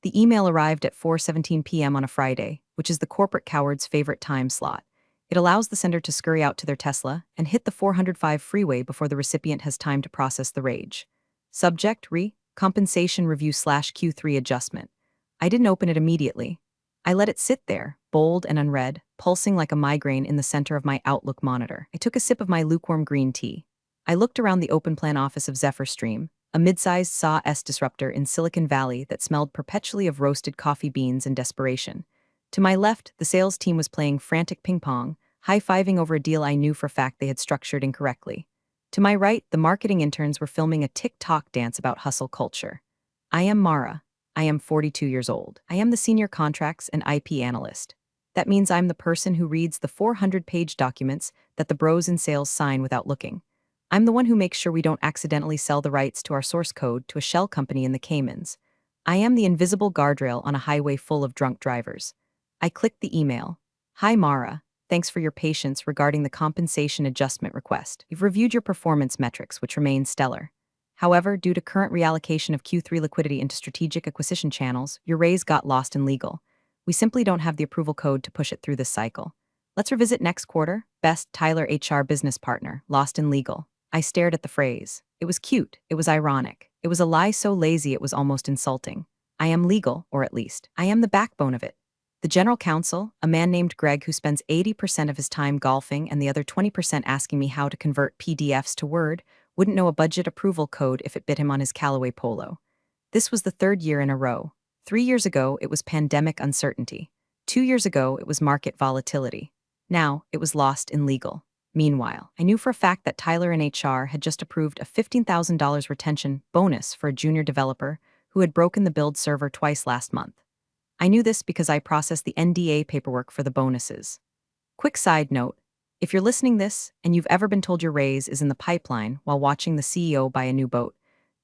The email arrived at 4:17 p.m. on a Friday, which is the corporate coward's favorite time slot. It allows the sender to scurry out to their Tesla and hit the 405 freeway before the recipient has time to process the rage. Subject: compensation review/Q3 adjustment. I didn't open it immediately. I let it sit there, bold and unread, pulsing like a migraine in the center of my Outlook monitor. I took a sip of my lukewarm green tea. I looked around the open plan office of Zephyr Stream, a mid-sized SAW disruptor in Silicon Valley that smelled perpetually of roasted coffee beans and desperation. To my left, the sales team was playing frantic ping-pong, high-fiving over a deal I knew for a fact they had structured incorrectly. To my right, the marketing interns were filming a TikTok dance about hustle culture. I am Mara. I am 42 years old. I am the senior contracts and IP analyst. That means I'm the person who reads the 400-page documents that the bros in sales sign without looking. I'm the one who makes sure we don't accidentally sell the rights to our source code to a shell company in the Caymans. I am the invisible guardrail on a highway full of drunk drivers. I clicked the email. Hi Mara, thanks for your patience regarding the compensation adjustment request. You've reviewed your performance metrics, which remain stellar. However, due to current reallocation of Q3 liquidity into strategic acquisition channels, your raise got lost in legal. We simply don't have the approval code to push it through this cycle. Let's revisit next quarter. Best Tyler HR business partner, lost in legal. I stared at the phrase. It was cute. It was ironic. It was a lie so lazy it was almost insulting. I am legal, or at least, I am the backbone of it. The general counsel, a man named Greg who spends 80% of his time golfing and the other 20% asking me how to convert PDFs to Word, wouldn't know a budget approval code if it bit him on his Callaway polo. This was the third year in a row. 3 years ago, it was pandemic uncertainty. 2 years ago, it was market volatility. Now, it was lost in legal. Meanwhile, I knew for a fact that Tyler in HR had just approved a $15,000 retention bonus for a junior developer who had broken the build server twice last month. I knew this because I processed the NDA paperwork for the bonuses. Quick side note, if you're listening this and you've ever been told your raise is in the pipeline while watching the CEO buy a new boat,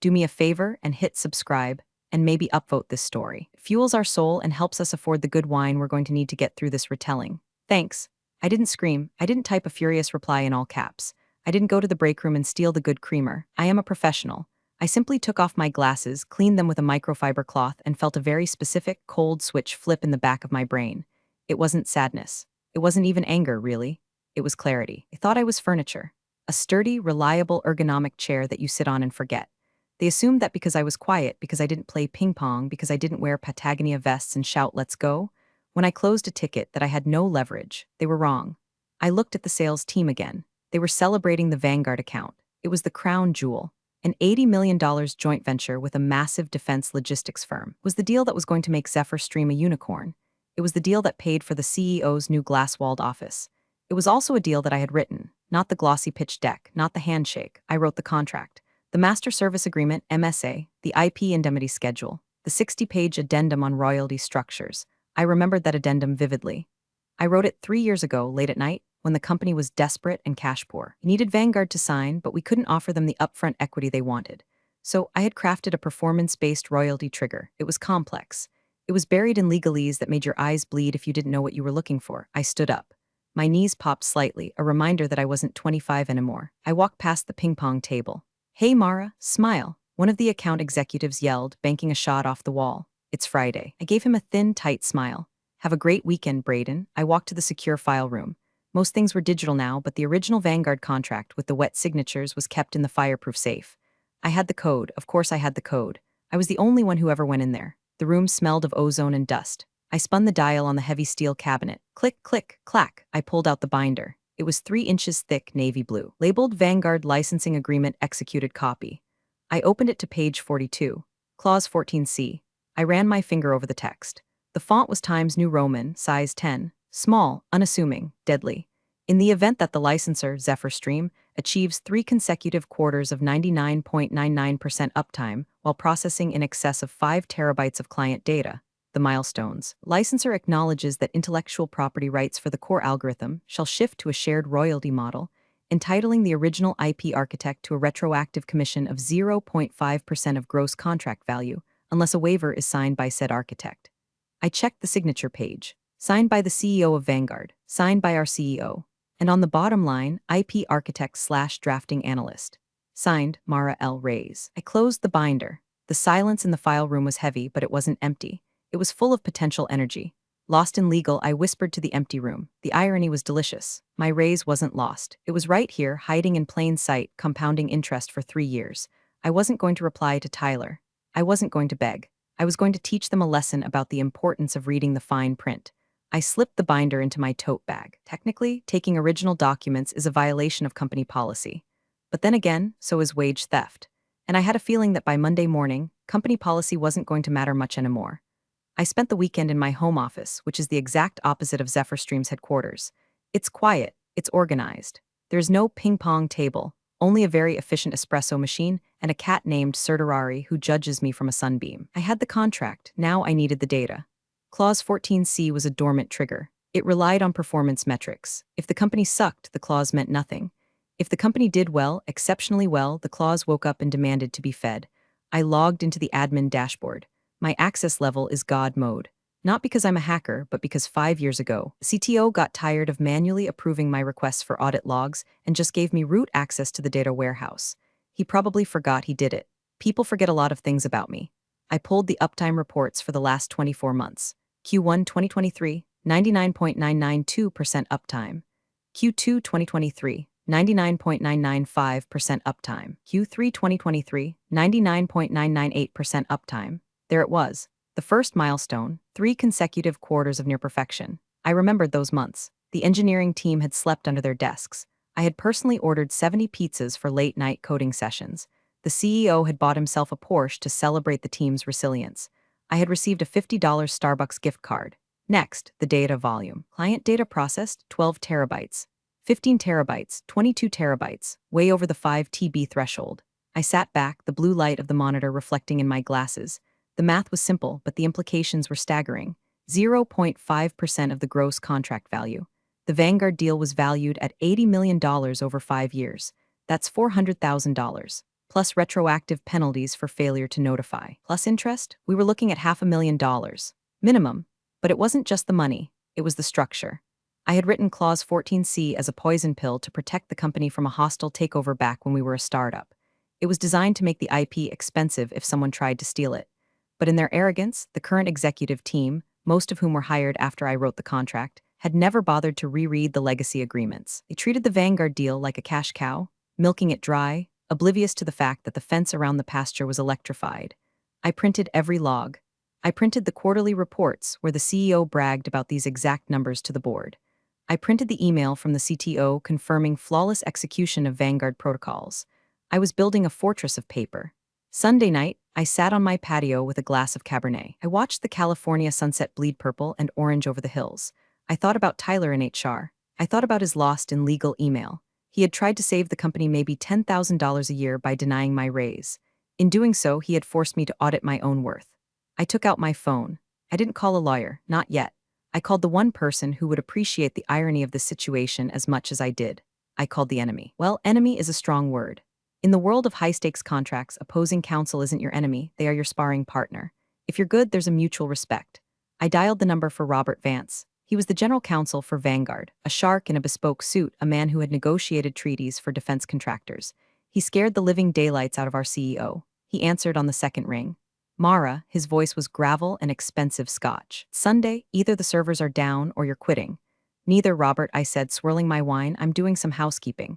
do me a favor and hit subscribe and maybe upvote this story. It fuels our soul and helps us afford the good wine we're going to need to get through this retelling. Thanks. I didn't scream. I didn't type a furious reply in all caps. I didn't go to the break room and steal the good creamer. I am a professional. I simply took off my glasses, cleaned them with a microfiber cloth, and felt a very specific, cold switch flip in the back of my brain. It wasn't sadness. It wasn't even anger, really. It was clarity. I thought I was furniture. A sturdy, reliable, ergonomic chair that you sit on and forget. They assumed that because I was quiet, because I didn't play ping pong, because I didn't wear Patagonia vests and shout, "Let's go," when I closed a ticket that I had no leverage. They were wrong. I looked at the sales team again. They were celebrating the Vanguard account. It was the crown jewel. An $80 million joint venture with a massive defense logistics firm was the deal that was going to make Zephyr Stream a unicorn. It was the deal that paid for the CEO's new glass-walled office. It was also a deal that I had written, not the glossy pitch deck, not the handshake. I wrote the contract, the Master Service Agreement, MSA, the IP indemnity schedule, the 60-page addendum on royalty structures. I remembered that addendum vividly. I wrote it 3 years ago, late at night, when the company was desperate and cash poor. It needed Vanguard to sign, but we couldn't offer them the upfront equity they wanted. So I had crafted a performance-based royalty trigger. It was complex. It was buried in legalese that made your eyes bleed if you didn't know what you were looking for. I stood up. My knees popped slightly, a reminder that I wasn't 25 anymore. I walked past the ping-pong table. "Hey Mara, smile," one of the account executives yelled, banking a shot off the wall. "It's Friday." I gave him a thin, tight smile. "Have a great weekend, Braden." I walked to the secure file room. Most things were digital now, but the original Vanguard contract with the wet signatures was kept in the fireproof safe. I had the code. Of course I had the code. I was the only one who ever went in there. The room smelled of ozone and dust. I spun the dial on the heavy steel cabinet. Click, click, clack. I pulled out the binder. It was 3 inches thick, navy blue, labeled Vanguard Licensing Agreement Executed Copy. I opened it to page 42, Clause 14C. I ran my finger over the text. The font was Times New Roman, size 10, small, unassuming, deadly. In the event that the licensor, Zephyr Stream, achieves 3 consecutive quarters of 99.99% uptime while processing in excess of 5 terabytes of client data, the milestones, licensor acknowledges that intellectual property rights for the core algorithm shall shift to a shared royalty model, entitling the original IP architect to a retroactive commission of 0.5% of gross contract value, unless a waiver is signed by said architect. I checked the signature page. Signed by the CEO of Vanguard, signed by our CEO, and on the bottom line, IP architect/drafting analyst. Signed, Mara L. Reyes. I closed the binder. The silence in the file room was heavy, but it wasn't empty. It was full of potential energy. Lost in legal, I whispered to the empty room. The irony was delicious. My raise wasn't lost. It was right here, hiding in plain sight, compounding interest for 3 years. I wasn't going to reply to Tyler. I wasn't going to beg. I was going to teach them a lesson about the importance of reading the fine print. I slipped the binder into my tote bag. Technically, taking original documents is a violation of company policy. But then again, so is wage theft. And I had a feeling that by Monday morning, company policy wasn't going to matter much anymore. I spent the weekend in my home office, which is the exact opposite of Zephyr Stream's headquarters. It's quiet, it's organized. There's no ping-pong table, only a very efficient espresso machine and a cat named Sertarari who judges me from a sunbeam. I had the contract, now I needed the data. Clause 14C was a dormant trigger. It relied on performance metrics. If the company sucked, the clause meant nothing. If the company did well, exceptionally well, the clause woke up and demanded to be fed. I logged into the admin dashboard. My access level is God mode. Not because I'm a hacker, but because 5 years ago, the CTO got tired of manually approving my requests for audit logs and just gave me root access to the data warehouse. He probably forgot he did it. People forget a lot of things about me. I pulled the uptime reports for the last 24 months. Q1 2023, 99.992% uptime. Q2 2023, 99.995% uptime. Q3 2023, 99.998% uptime. There it was. The first milestone, 3 consecutive quarters of near perfection. I remembered those months. The engineering team had slept under their desks. I had personally ordered 70 pizzas for late-night coding sessions. The CEO had bought himself a Porsche to celebrate the team's resilience. I had received a $50 Starbucks gift card. Next, the data volume. Client data processed, 12 terabytes. 15 terabytes, 22 terabytes, way over the 5 TB threshold. I sat back, the blue light of the monitor reflecting in my glasses. The math was simple, but the implications were staggering. 0.5% of the gross contract value. The Vanguard deal was valued at $80 million over 5 years. That's $400,000. Plus retroactive penalties for failure to notify. Plus interest, we were looking at $500,000. Minimum. But it wasn't just the money, it was the structure. I had written Clause 14C as a poison pill to protect the company from a hostile takeover back when we were a startup. It was designed to make the IP expensive if someone tried to steal it. But in their arrogance, the current executive team, most of whom were hired after I wrote the contract, had never bothered to reread the legacy agreements. They treated the Vanguard deal like a cash cow, milking it dry, oblivious to the fact that the fence around the pasture was electrified. I printed every log. I printed the quarterly reports where the CEO bragged about these exact numbers to the board. I printed the email from the CTO confirming flawless execution of Vanguard protocols. I was building a fortress of paper. Sunday night, I sat on my patio with a glass of Cabernet. I watched the California sunset bleed purple and orange over the hills. I thought about Tyler in HR. I thought about his lost in legal email. He had tried to save the company maybe $10,000 a year by denying my raise. In doing so, he had forced me to audit my own worth. I took out my phone. I didn't call a lawyer, not yet. I called the one person who would appreciate the irony of this situation as much as I did. I called the enemy. Well, enemy is a strong word. In the world of high-stakes contracts, opposing counsel isn't your enemy, they are your sparring partner. If you're good, there's a mutual respect. I dialed the number for Robert Vance. He was the general counsel for Vanguard, a shark in a bespoke suit, a man who had negotiated treaties for defense contractors. He scared the living daylights out of our CEO. He answered on the second ring. Mara, his voice was gravel and expensive scotch. Sunday, either the servers are down or you're quitting. Neither, Robert, I said, swirling my wine. I'm doing some housekeeping.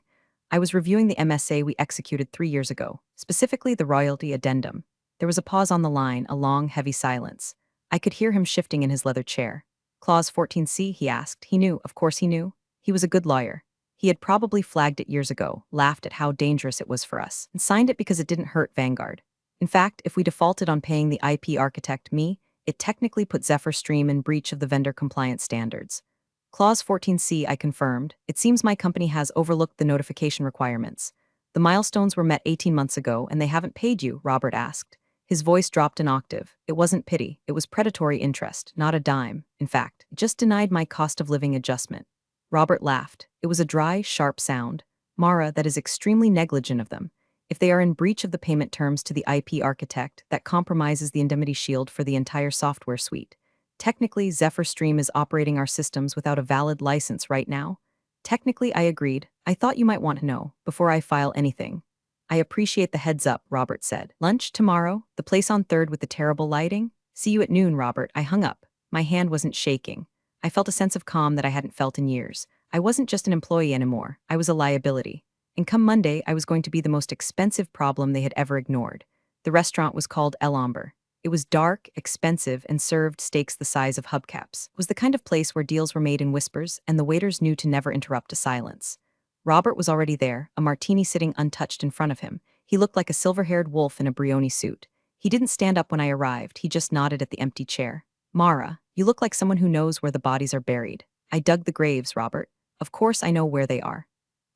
I was reviewing the MSA we executed 3 years ago, specifically the royalty addendum. There was a pause on the line, a long, heavy silence. I could hear him shifting in his leather chair. Clause 14C, he asked. He knew, of course he knew. He was a good lawyer. He had probably flagged it years ago, laughed at how dangerous it was for us, and signed it because it didn't hurt Vanguard. In fact, if we defaulted on paying the IP architect, me, it technically put Zephyr Stream in breach of the vendor compliance standards. Clause 14C, I confirmed. It seems my company has overlooked the notification requirements. The milestones were met 18 months ago and they haven't paid you, Robert asked. His voice dropped an octave. It wasn't pity, it was predatory interest, not a dime. In fact, it just denied my cost of living adjustment. Robert laughed. It was a dry, sharp sound. Mara, that is extremely negligent of them. If they are in breach of the payment terms to the IP architect, that compromises the indemnity shield for the entire software suite. Technically, Zephyr Stream is operating our systems without a valid license right now. Technically, I agreed. I thought you might want to know, before I file anything. I appreciate the heads up, Robert said. Lunch tomorrow? The place on 3rd with the terrible lighting? See you at noon, Robert. I hung up. My hand wasn't shaking. I felt a sense of calm that I hadn't felt in years. I wasn't just an employee anymore. I was a liability. And come Monday, I was going to be the most expensive problem they had ever ignored. The restaurant was called El Amber. It was dark, expensive, and served steaks the size of hubcaps. It was the kind of place where deals were made in whispers, and the waiters knew to never interrupt a silence. Robert was already there, a martini sitting untouched in front of him. He looked like a silver-haired wolf in a Brioni suit. He didn't stand up when I arrived, he just nodded at the empty chair. Mara, you look like someone who knows where the bodies are buried. I dug the graves, Robert. Of course I know where they are.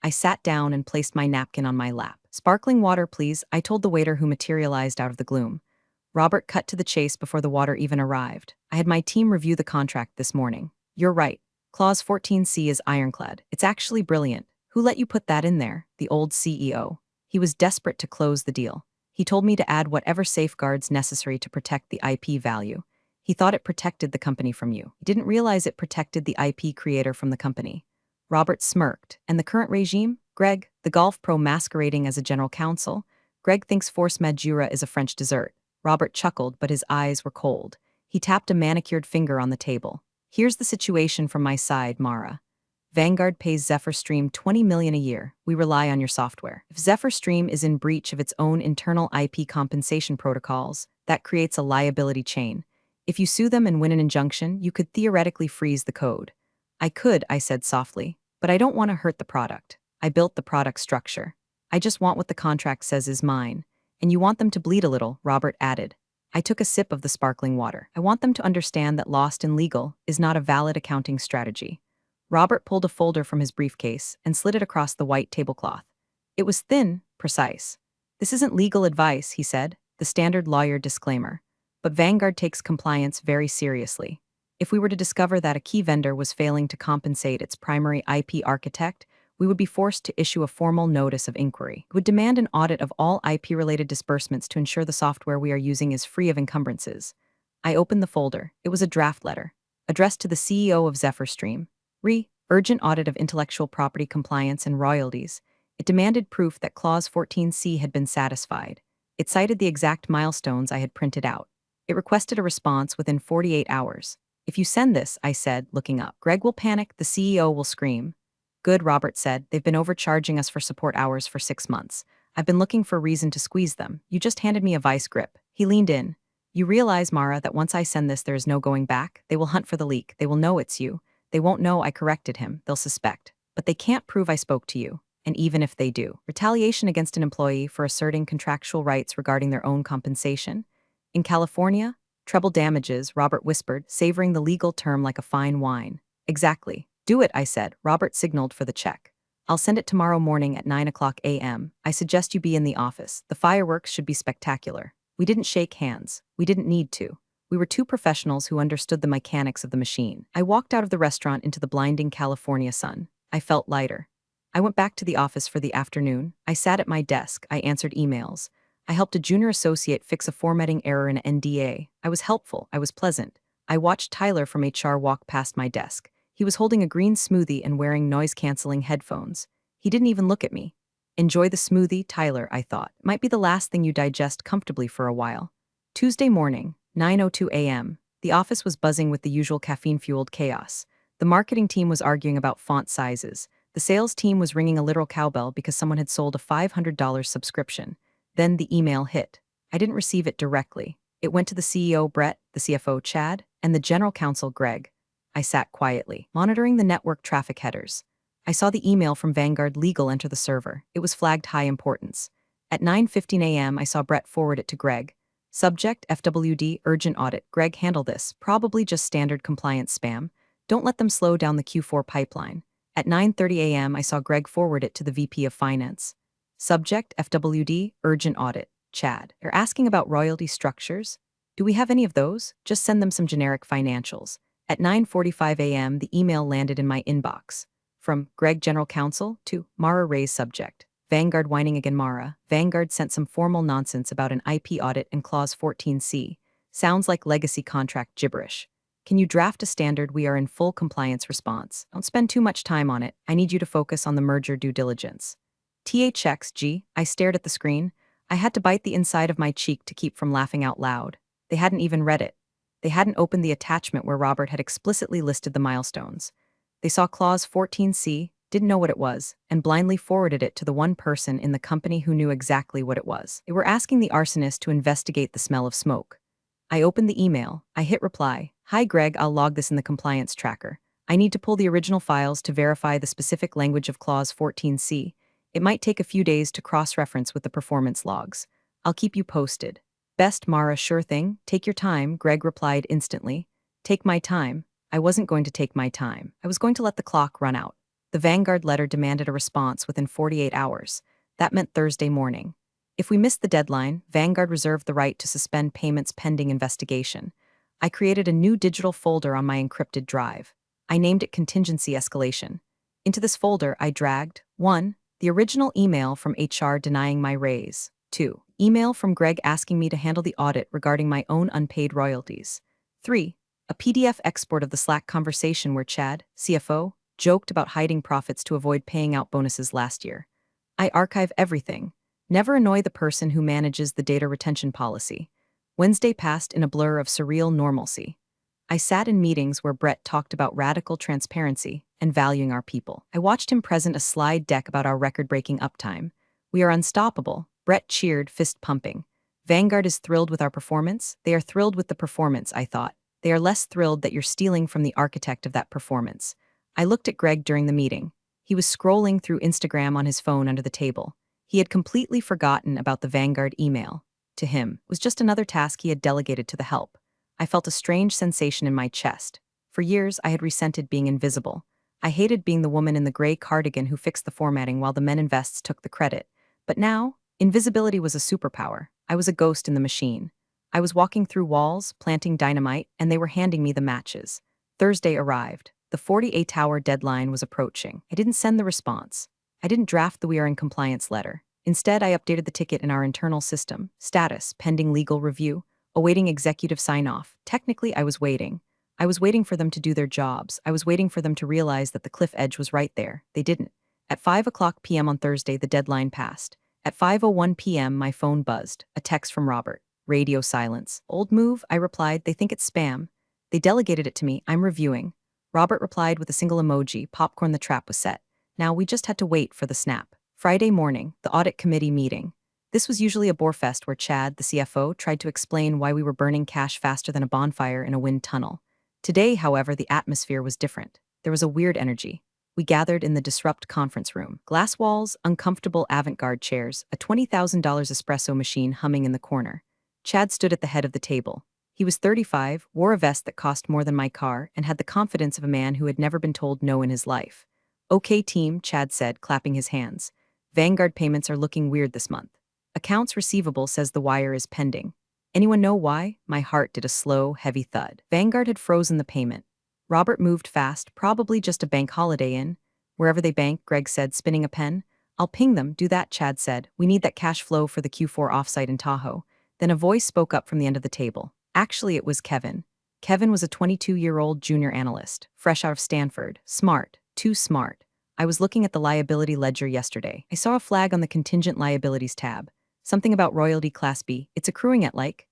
I sat down and placed my napkin on my lap. Sparkling water, please, I told the waiter who materialized out of the gloom. Robert cut to the chase before the water even arrived. I had my team review the contract this morning. You're right. Clause 14C is ironclad. It's actually brilliant. Who let you put that in there? The old CEO. He was desperate to close the deal. He told me to add whatever safeguards necessary to protect the IP value. He thought it protected the company from you. He didn't realize it protected the IP creator from the company. Robert smirked. And the current regime? Greg, the golf pro masquerading as a general counsel? Greg thinks force majeure is a French dessert. Robert chuckled, but his eyes were cold. He tapped a manicured finger on the table. Here's the situation from my side, Mara. Vanguard pays ZephyrStream $20 million a year. We rely on your software. If ZephyrStream is in breach of its own internal IP compensation protocols, that creates a liability chain. If you sue them and win an injunction, you could theoretically freeze the code. I could, I said softly, but I don't want to hurt the product. I built the product structure. I just want what the contract says is mine. And you want them to bleed a little, Robert added. I took a sip of the sparkling water. I want them to understand that lost in legal is not a valid accounting strategy. Robert pulled a folder from his briefcase and slid it across the white tablecloth. It was thin, precise. This isn't legal advice, he said, the standard lawyer disclaimer. But Vanguard takes compliance very seriously. If we were to discover that a key vendor was failing to compensate its primary IP architect, we would be forced to issue a formal notice of inquiry. It would demand an audit of all IP-related disbursements to ensure the software we are using is free of encumbrances. I opened the folder. It was a draft letter, addressed to the CEO of ZephyrStream. Urgent audit of intellectual property compliance and royalties. It demanded proof that Clause 14C had been satisfied. It cited the exact milestones I had printed out. It requested a response within 48 hours. If you send this, I said, looking up. Greg will panic, the CEO will scream. Good, Robert said. They've been overcharging us for support hours for 6 months. I've been looking for a reason to squeeze them. You just handed me a vice grip. He leaned in. You realize, Mara, that once I send this, there is no going back? They will hunt for the leak. They will know it's you. They won't know I corrected him. They'll suspect. But they can't prove I spoke to you. And even if they do, retaliation against an employee for asserting contractual rights regarding their own compensation? In California? Treble damages, Robert whispered, savoring the legal term like a fine wine. Exactly. Do it, I said. Robert signaled for the check. I'll send it tomorrow morning at 9 o'clock a.m. I suggest you be in the office. The fireworks should be spectacular. We didn't shake hands. We didn't need to. We were two professionals who understood the mechanics of the machine. I walked out of the restaurant into the blinding California sun. I felt lighter. I went back to the office for the afternoon. I sat at my desk. I answered emails. I helped a junior associate fix a formatting error in an NDA. I was helpful. I was pleasant. I watched Tyler from HR walk past my desk. He was holding a green smoothie and wearing noise-canceling headphones. He didn't even look at me. Enjoy the smoothie, Tyler, I thought. Might be the last thing you digest comfortably for a while. Tuesday morning, 9:02 a.m. The office was buzzing with the usual caffeine-fueled chaos. The marketing team was arguing about font sizes. The sales team was ringing a literal cowbell because someone had sold a $500 subscription. Then the email hit. I didn't receive it directly. It went to the CEO, Brett, the CFO, Chad, and the general counsel, Greg. I sat quietly, monitoring the network traffic headers. I saw the email from Vanguard Legal enter the server. It was flagged high importance. At 9:15 a.m., I saw Brett forward it to Greg. Subject, FWD, urgent audit. Greg, handle this. Probably just standard compliance spam. Don't let them slow down the Q4 pipeline. At 9:30 a.m., I saw Greg forward it to the VP of Finance. Subject, FWD, urgent audit. Chad. They're asking about royalty structures. Do we have any of those? Just send them some generic financials. At 9:45 a.m., the email landed in my inbox. From Greg, General Counsel, to Mara Ray's subject. Vanguard whining again. Mara. Vanguard sent some formal nonsense about an IP audit and Clause 14C. Sounds like legacy contract gibberish. Can you draft a standard we are in full compliance response? Don't spend too much time on it. I need you to focus on the merger due diligence. THXG. I stared at the screen. I had to bite the inside of my cheek to keep from laughing out loud. They hadn't even read it. They hadn't opened the attachment where Robert had explicitly listed the milestones. They saw Clause 14C, didn't know what it was, and blindly forwarded it to the one person in the company who knew exactly what it was. They were asking the arsonist to investigate the smell of smoke. I opened the email. I hit reply. Hi Greg, I'll log this in the compliance tracker. I need to pull the original files to verify the specific language of Clause 14C. It might take a few days to cross-reference with the performance logs. I'll keep you posted. Best Mara, sure thing. Take your time, Greg replied instantly. Take my time. I wasn't going to take my time. I was going to let the clock run out. The Vanguard letter demanded a response within 48 hours. That meant Thursday morning. If we missed the deadline, Vanguard reserved the right to suspend payments pending investigation. I created a new digital folder on my encrypted drive. I named it Contingency Escalation. Into this folder, I dragged 1. The original email from HR denying my raise. 2. Email from Greg asking me to handle the audit regarding my own unpaid royalties. 3. A PDF export of the Slack conversation where Chad, CFO, joked about hiding profits to avoid paying out bonuses last year. I archive everything. Never annoy the person who manages the data retention policy. Wednesday passed in a blur of surreal normalcy. I sat in meetings where Brett talked about radical transparency and valuing our people. I watched him present a slide deck about our record-breaking uptime. We are unstoppable. Brett cheered, fist pumping. Vanguard is thrilled with our performance. They are thrilled with the performance, I thought. They are less thrilled that you're stealing from the architect of that performance. I looked at Greg during the meeting. He was scrolling through Instagram on his phone under the table. He had completely forgotten about the Vanguard email. To him, it was just another task he had delegated to the help. I felt a strange sensation in my chest. For years, I had resented being invisible. I hated being the woman in the gray cardigan who fixed the formatting while the men in vests took the credit. But now, invisibility was a superpower. I was a ghost in the machine. I was walking through walls, planting dynamite, and they were handing me the matches. Thursday arrived. The 48-hour deadline was approaching. I didn't send the response. I didn't draft the "We are in compliance" letter. Instead, I updated the ticket in our internal system. Status, pending legal review, awaiting executive sign-off. Technically, I was waiting. I was waiting for them to do their jobs. I was waiting for them to realize that the cliff edge was right there. They didn't. At 5 p.m. on Thursday, the deadline passed. At 5:01 p.m., my phone buzzed. A text from Robert. Radio silence. Old move, I replied. They think it's spam. They delegated it to me. I'm reviewing. Robert replied with a single emoji. Popcorn, the trap was set. Now we just had to wait for the snap. Friday morning, the audit committee meeting. This was usually a borefest where Chad, the CFO, tried to explain why we were burning cash faster than a bonfire in a wind tunnel. Today, however, the atmosphere was different. There was a weird energy. We gathered in the Disrupt conference room. Glass walls, uncomfortable avant-garde chairs, a $20,000 espresso machine humming in the corner. Chad stood at the head of the table. He was 35, wore a vest that cost more than my car, and had the confidence of a man who had never been told no in his life. Okay team, Chad said, clapping his hands. Vanguard payments are looking weird this month. Accounts receivable says the wire is pending. Anyone know why? My heart did a slow, heavy thud. Vanguard had frozen the payment. Robert moved fast, probably just a bank holiday in. Wherever they bank, Greg said, spinning a pen. I'll ping them, do that, Chad said. We need that cash flow for the Q4 offsite in Tahoe. Then a voice spoke up from the end of the table. Actually, it was Kevin. Kevin was a 22-year-old junior analyst, fresh out of Stanford. Smart. Too smart. I was looking at the liability ledger yesterday. I saw a flag on the contingent liabilities tab. Something about royalty class B. It's accruing at like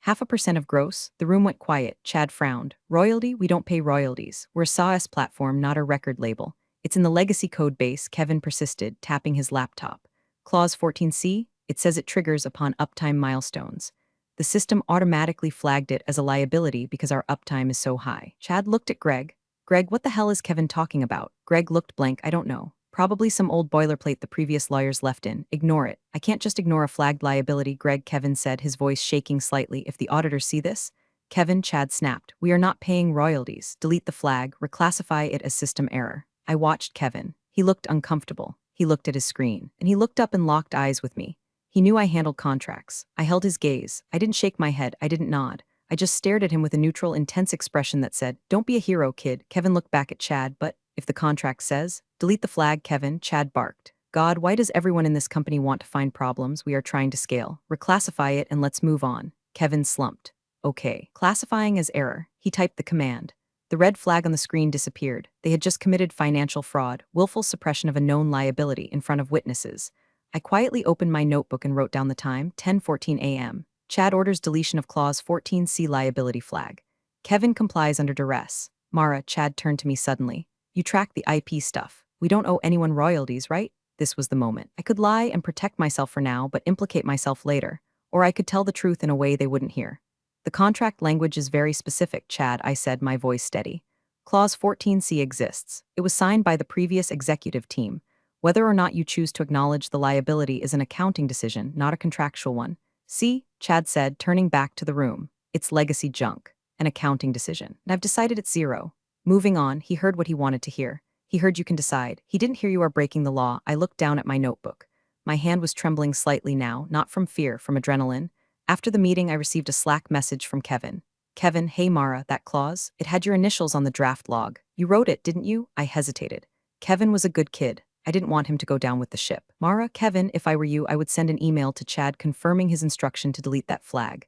0.5% of gross. The room went quiet. Chad frowned. Royalty? We don't pay royalties. We're a SaaS platform, not a record label. It's in the legacy code base, Kevin persisted, tapping his laptop. Clause 14C? It says it triggers upon uptime milestones. The system automatically flagged it as a liability because our uptime is so high. Chad looked at Greg. Greg, what the hell is Kevin talking about? Greg looked blank. I don't know. Probably some old boilerplate the previous lawyers left in. Ignore it. I can't just ignore a flagged liability, Kevin said, his voice shaking slightly. If the auditors see this? Kevin, Chad snapped. We are not paying royalties. Delete the flag. Reclassify it as system error. I watched Kevin. He looked uncomfortable. He looked at his screen. And he looked up and locked eyes with me. He knew I handled contracts. I held his gaze. I didn't shake my head. I didn't nod. I just stared at him with a neutral, intense expression that said, "Don't be a hero, kid." Kevin looked back at Chad. But if the contract says, delete the flag, Kevin, Chad barked. God, why does everyone in this company want to find problems? We are trying to scale. Reclassify it and let's move on. Kevin slumped. Okay. Classifying as error. He typed the command. The red flag on the screen disappeared. They had just committed financial fraud, willful suppression of a known liability in front of witnesses. I quietly opened my notebook and wrote down the time, 10:14 a.m. Chad orders deletion of Clause 14C liability flag. Kevin complies under duress. Mara, Chad turned to me suddenly. You track the IP stuff. We don't owe anyone royalties, right? This was the moment. I could lie and protect myself for now, but implicate myself later. Or I could tell the truth in a way they wouldn't hear. The contract language is very specific, Chad, I said, my voice steady. Clause 14C exists. It was signed by the previous executive team. Whether or not you choose to acknowledge the liability is an accounting decision, not a contractual one. See, Chad said, turning back to the room. It's legacy junk. An accounting decision. And I've decided it's zero. Moving on, he heard what he wanted to hear. He heard you can decide. He didn't hear you are breaking the law. I looked down at my notebook. My hand was trembling slightly now, not from fear, from adrenaline. After the meeting, I received a Slack message from Kevin. Kevin, hey Mara, that clause? It had your initials on the draft log. You wrote it, didn't you? I hesitated. Kevin was a good kid. I didn't want him to go down with the ship. Mara, Kevin, if I were you, I would send an email to Chad confirming his instruction to delete that flag.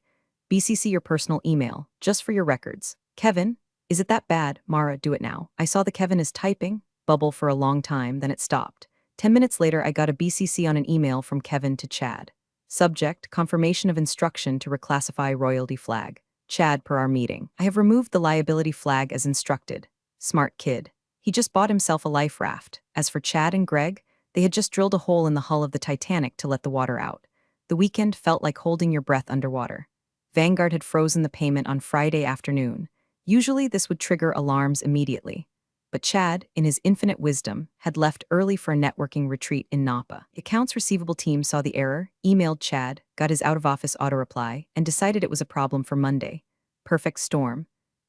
BCC your personal email, just for your records. Kevin, is it that bad? Mara, do it now. I saw the Kevin is typing, bubble for a long time, then it stopped. 10 minutes later, I got a BCC on an email from Kevin to Chad. Subject, confirmation of instruction to reclassify royalty flag. Chad, per our meeting. I have removed the liability flag as instructed. Smart kid. He just bought himself a life raft. As for Chad and Greg, they had just drilled a hole in the hull of the Titanic to let the water out. The weekend felt like holding your breath underwater. Vanguard had frozen the payment on Friday afternoon. Usually this would trigger alarms immediately. But Chad, in his infinite wisdom, had left early for a networking retreat in Napa. The accounts receivable team saw the error, emailed Chad, got his out-of-office auto-reply, and decided it was a problem for Monday. Perfect storm.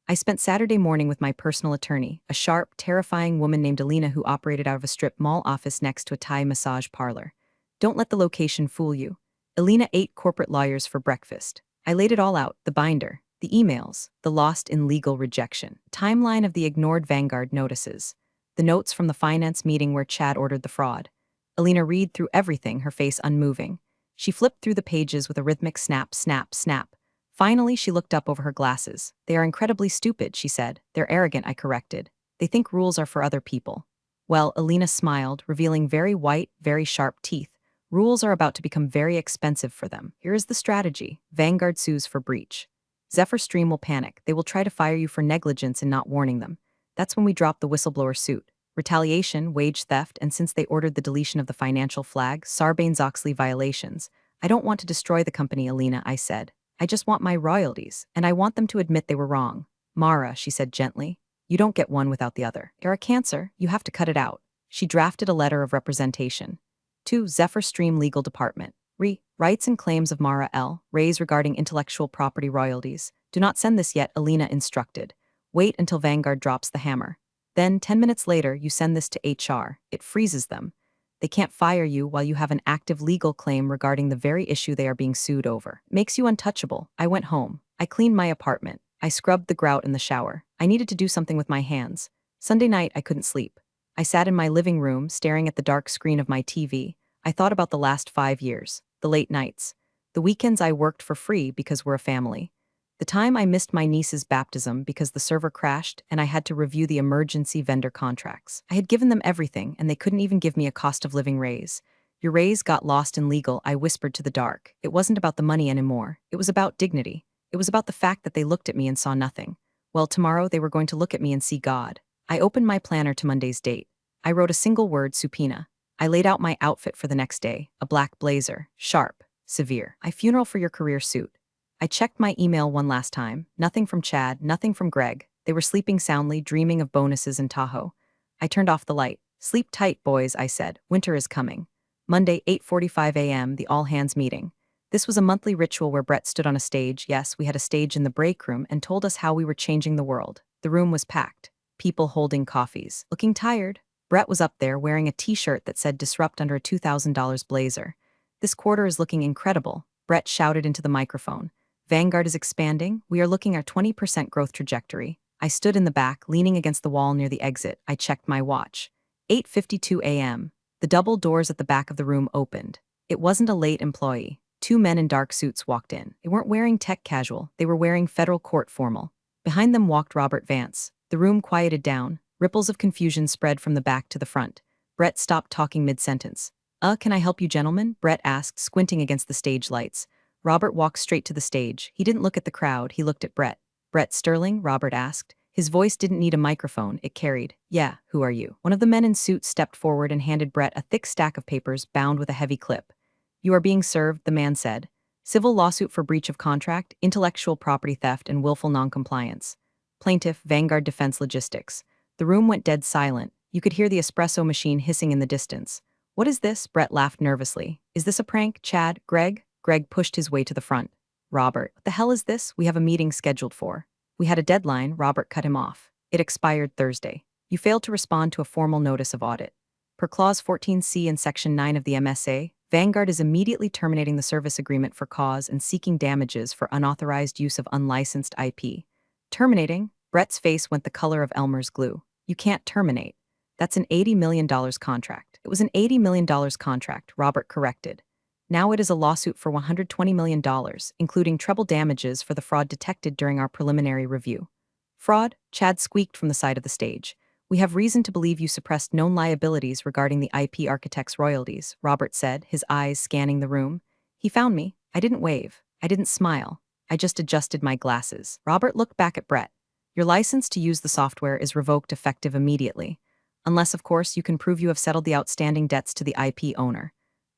I spent Saturday morning with my personal attorney, a sharp, terrifying woman named Alina who operated out of a strip mall office next to a Thai massage parlor. Don't let the location fool you. Alina ate corporate lawyers for breakfast. I laid it all out, the binder, the emails, the lost in legal rejection, timeline of the ignored Vanguard notices, the notes from the finance meeting where Chad ordered the fraud. Alina read through everything, her face unmoving. She flipped through the pages with a rhythmic snap, snap, snap. Finally, she looked up over her glasses. They are incredibly stupid, she said. They're arrogant, I corrected. They think rules are for other people. Well, Alina smiled, revealing very white, very sharp teeth. Rules are about to become very expensive for them. Here is the strategy. Vanguard sues for breach. Zephyr Stream will panic. They will try to fire you for negligence in not warning them. That's when we drop the whistleblower suit. Retaliation, wage theft, and since they ordered the deletion of the financial flag, Sarbanes-Oxley violations. I don't want to destroy the company, Alina, I said. I just want my royalties, and I want them to admit they were wrong. Mara, she said gently, you don't get one without the other. You're a cancer, you have to cut it out. She drafted a letter of representation. To Zephyr Stream Legal Department. Rights and claims of Mara L. Raise regarding intellectual property royalties. Do not send this yet, Alina instructed. Wait until Vanguard drops the hammer. Then, 10 minutes later, you send this to HR. It freezes them. They can't fire you while you have an active legal claim regarding the very issue they are being sued over. Makes you untouchable. I went home. I cleaned my apartment. I scrubbed the grout in the shower. I needed to do something with my hands. Sunday night, I couldn't sleep. I sat in my living room, staring at the dark screen of my TV. I thought about the last 5 years, the late nights, the weekends I worked for free because we're a family, the time I missed my niece's baptism because the server crashed and I had to review the emergency vendor contracts. I had given them everything and they couldn't even give me a cost of living raise. Your raise got lost in legal, I whispered to the dark. It wasn't about the money anymore. It was about dignity. It was about the fact that they looked at me and saw nothing. Well, tomorrow they were going to look at me and see God. I opened my planner to Monday's date. I wrote a single word, subpoena. I laid out my outfit for the next day, a black blazer, sharp, severe. A funeral for your career suit. I checked my email one last time. Nothing from Chad, nothing from Greg. They were sleeping soundly, dreaming of bonuses in Tahoe. I turned off the light. Sleep tight, boys, I said. Winter is coming. Monday, 8:45 a.m., the all-hands meeting. This was a monthly ritual where Brett stood on a stage. Yes, we had a stage in the break room and told us how we were changing the world. The room was packed. People holding coffees. Looking tired. Brett was up there wearing a t-shirt that said disrupt under a $2,000 blazer. This quarter is looking incredible. Brett shouted into the microphone. Vanguard is expanding. We are looking at a 20% growth trajectory. I stood in the back, leaning against the wall near the exit. I checked my watch. 8:52 a.m. The double doors at the back of the room opened. It wasn't a late employee. 2 men in dark suits walked in. They weren't wearing tech casual. They were wearing federal court formal. Behind them walked Robert Vance. The room quieted down. Ripples of confusion spread from the back to the front. Brett stopped talking mid-sentence. Can I help you, gentlemen? Brett asked, squinting against the stage lights. Robert walked straight to the stage. He didn't look at the crowd, he looked at Brett. Brett Sterling, Robert asked. His voice didn't need a microphone, it carried. Yeah, who are you? One of the men in suits stepped forward and handed Brett a thick stack of papers bound with a heavy clip. You are being served, the man said. Civil lawsuit for breach of contract, intellectual property theft, and willful noncompliance. Plaintiff, Vanguard Defense Logistics. The room went dead silent. You could hear the espresso machine hissing in the distance. What is this? Brett laughed nervously. Is this a prank, Chad? Greg? Greg pushed his way to the front. Robert, what the hell is this? We have a meeting scheduled for. We had a deadline, Robert cut him off. It expired Thursday. You failed to respond to a formal notice of audit. Per Clause 14C in Section 9 of the MSA, Vanguard is immediately terminating the service agreement for cause and seeking damages for unauthorized use of unlicensed IP. Terminating? Brett's face went the color of Elmer's glue. You can't terminate. That's an $80 million contract. It was an $80 million contract, Robert corrected. Now it is a lawsuit for $120 million, including treble damages for the fraud detected during our preliminary review. Fraud? Chad squeaked from the side of the stage. We have reason to believe you suppressed known liabilities regarding the IP architect's royalties, Robert said, his eyes scanning the room. He found me. I didn't wave. I didn't smile. I just adjusted my glasses. Robert looked back at Brett. Your license to use the software is revoked effective immediately. Unless, of course, you can prove you have settled the outstanding debts to the IP owner.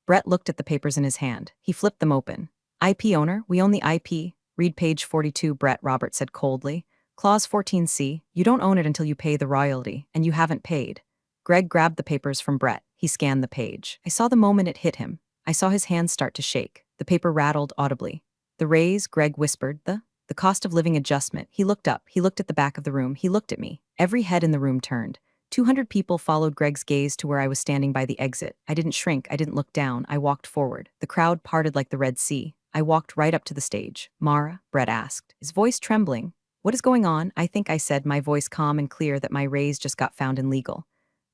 Brett looked at the papers in his hand. He flipped them open. IP owner, we own the IP. Read page 42, Brett, Robert said coldly. Clause 14C, you don't own it until you pay the royalty, and you haven't paid. Greg grabbed the papers from Brett. He scanned the page. I saw the moment it hit him. I saw his hands start to shake. The paper rattled audibly. The raise, Greg whispered, the cost of living adjustment. He looked up. He looked at the back of the room. He looked at me. Every head in the room turned. 200 people followed Greg's gaze to where I was standing by the exit. I didn't shrink. I didn't look down. I walked forward. The crowd parted like the Red Sea. I walked right up to the stage. Mara, Brett asked, his voice trembling. What is going on? I think I said, my voice calm and clear, that my raise just got found illegal.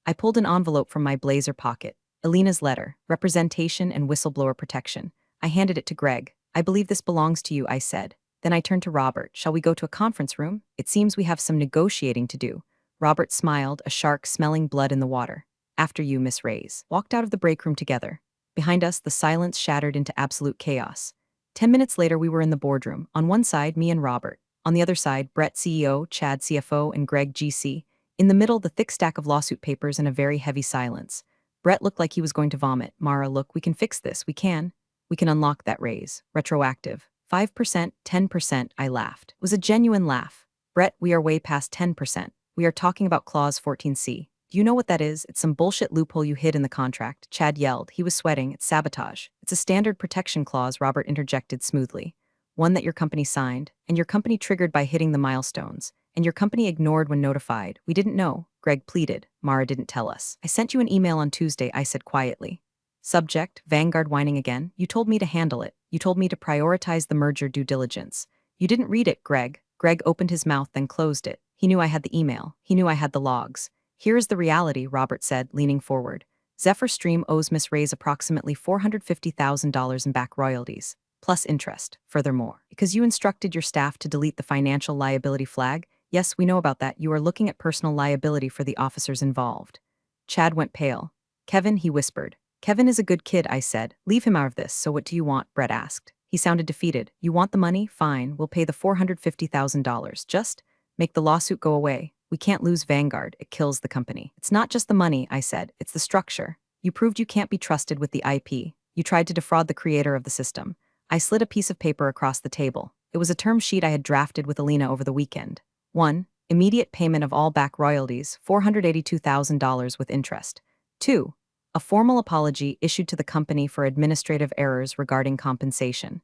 I pulled an envelope from my blazer pocket. Alina's letter, representation and whistleblower protection. I handed it to Greg. I believe this belongs to you, I said. Then I turned to Robert. Shall we go to a conference room? It seems we have some negotiating to do. Robert smiled, a shark smelling blood in the water. After you, Miss Reyes. Walked out of the break room together. Behind us, the silence shattered into absolute chaos. 10 minutes later, we were in the boardroom. On one side, me and Robert. On the other side, Brett CEO, Chad CFO, and Greg GC. In the middle, the thick stack of lawsuit papers and a very heavy silence. Brett looked like he was going to vomit. Mara, look, we can fix this. We can. We can unlock that raise. Retroactive. 5%, 10%, I laughed. It was a genuine laugh. Brett, we are way past 10%. We are talking about Clause 14C. Do you know what that is? It's some bullshit loophole you hid in the contract. Chad yelled. He was sweating. It's sabotage. It's a standard protection clause, Robert interjected smoothly. One that your company signed, and your company triggered by hitting the milestones, and your company ignored when notified. We didn't know, Greg pleaded. Mara didn't tell us. I sent you an email on Tuesday, I said quietly. Subject, Vanguard whining again. You told me to handle it. You told me to prioritize the merger due diligence. You didn't read it, Greg. Greg opened his mouth, then closed it. He knew I had the email. He knew I had the logs. Here is the reality, Robert said, leaning forward. Zephyr Stream owes Miss Reyes approximately $450,000 in back royalties, plus interest. Furthermore, because you instructed your staff to delete the financial liability flag, yes, we know about that, you are looking at personal liability for the officers involved. Chad went pale. Kevin, he whispered. Kevin is a good kid, I said. Leave him out of this, so what do you want? Brett asked. He sounded defeated. You want the money? Fine, we'll pay the $450,000. Just make the lawsuit go away. We can't lose Vanguard. It kills the company. It's not just the money, I said. It's the structure. You proved you can't be trusted with the IP. You tried to defraud the creator of the system. I slid a piece of paper across the table. It was a term sheet I had drafted with Alina over the weekend. 1. Immediate payment of all back royalties, $482,000 with interest. 2. A formal apology issued to the company for administrative errors regarding compensation.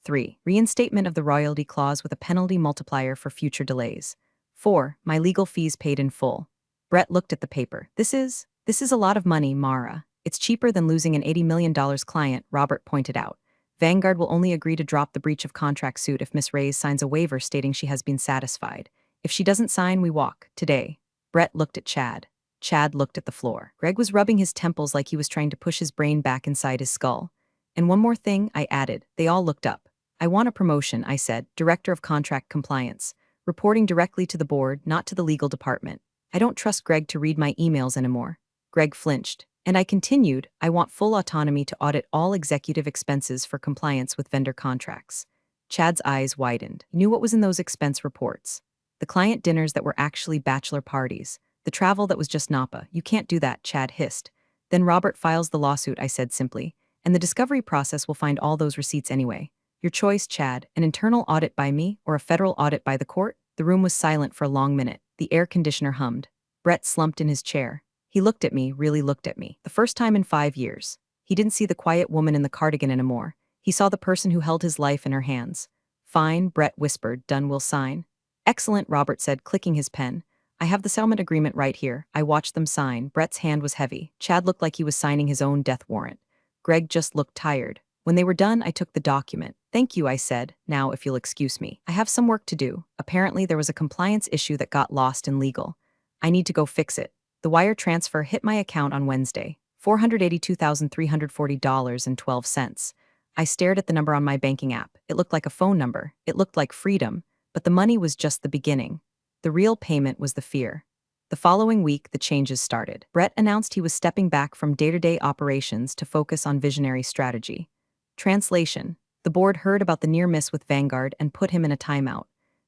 3. Reinstatement of the royalty clause with a penalty multiplier for future delays. 4. My legal fees paid in full. Brett looked at the paper. This is a lot of money, Mara. It's cheaper than losing an $80 million client, Robert pointed out. Vanguard will only agree to drop the breach of contract suit if Miss Reyes signs a waiver stating she has been satisfied. If she doesn't sign, we walk. Today. Brett looked at Chad. Chad looked at the floor. Greg was rubbing his temples like he was trying to push his brain back inside his skull. And one more thing, I added. They all looked up. I want a promotion, I said, Director of Contract Compliance. Reporting directly to the board, not to the legal department. I don't trust Greg to read my emails anymore. Greg flinched. And I continued, I want full autonomy to audit all executive expenses for compliance with vendor contracts. Chad's eyes widened. He knew what was in those expense reports. The client dinners that were actually bachelor parties. The travel that was just Napa. You can't do that, Chad hissed. Then Robert files the lawsuit, I said simply. And the discovery process will find all those receipts anyway. Your choice, Chad, an internal audit by me or a federal audit by the court? The room was silent for a long minute. The air conditioner hummed. Brett slumped in his chair. He looked at me, really looked at me. The first time in 5 years. He didn't see the quiet woman in the cardigan anymore. He saw the person who held his life in her hands. Fine, Brett whispered, done, we'll sign. Excellent, Robert said, clicking his pen. I have the settlement agreement right here. I watched them sign. Brett's hand was heavy. Chad looked like he was signing his own death warrant. Greg just looked tired. When they were done, I took the document. Thank you, I said. Now, if you'll excuse me. I have some work to do. Apparently, there was a compliance issue that got lost in legal. I need to go fix it. The wire transfer hit my account on Wednesday. $482,340.12. I stared at the number on my banking app. It looked like a phone number. It looked like freedom. But the money was just the beginning. The real payment was the fear. The following week, the changes started. Brett announced he was stepping back from day-to-day operations to focus on visionary strategy. Translation: the board heard about the near miss with Vanguard and put him in a timeout.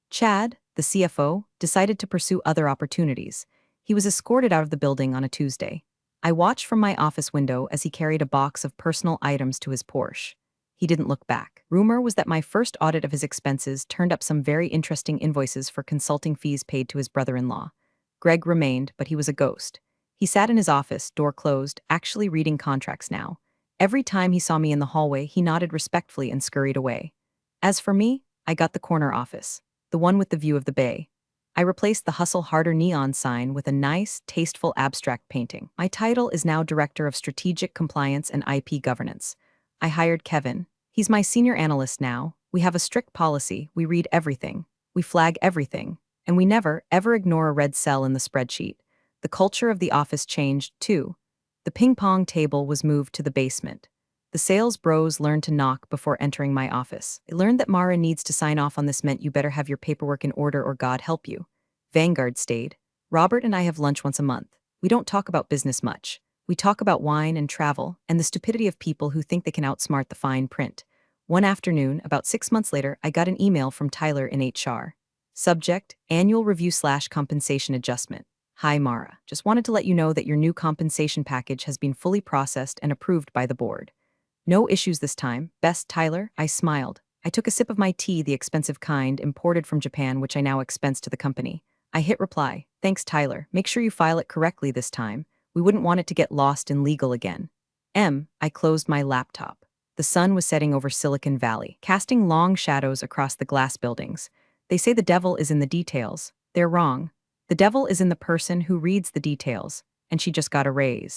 Chad, the CFO, decided to pursue other opportunities. He was escorted out of the building on a Tuesday. I watched from my office window as he carried a box of personal items to his Porsche. He didn't look back. Rumor was that my first audit of his expenses turned up some very interesting invoices for consulting fees paid to his brother-in-law. Greg remained, but he was a ghost. He sat in his office, door closed, actually reading contracts now. Every time he saw me in the hallway, he nodded respectfully and scurried away. As for me, I got the corner office, the one with the view of the bay. I replaced the Hustle Harder neon sign with a nice, tasteful abstract painting. My title is now Director of Strategic Compliance and IP Governance. I hired Kevin. He's my senior analyst now. We have a strict policy. We read everything. We flag everything. And we never, ever ignore a red cell in the spreadsheet. The culture of the office changed, too. The ping-pong table was moved to the basement. The sales bros learned to knock before entering my office. I learned that Mara needs to sign off on this meant you better have your paperwork in order or God help you. Vanguard stayed. Robert and I have lunch once a month. We don't talk about business much. We talk about wine and travel and the stupidity of people who think they can outsmart the fine print. One afternoon, about 6 months later, I got an email from Tyler in HR. Subject: Annual Review/Compensation Adjustment. Hi Mara, just wanted to let you know that your new compensation package has been fully processed and approved by the board. No issues this time. Best, Tyler. I smiled. I took a sip of my tea, the expensive kind, imported from Japan, which I now expense to the company. I hit reply. Thanks, Tyler. Make sure you file it correctly this time. We wouldn't want it to get lost in legal again. I closed my laptop. The sun was setting over Silicon Valley, casting long shadows across the glass buildings. They say the devil is in the details. They're wrong. The devil is in the person who reads the details, and she just got a raise.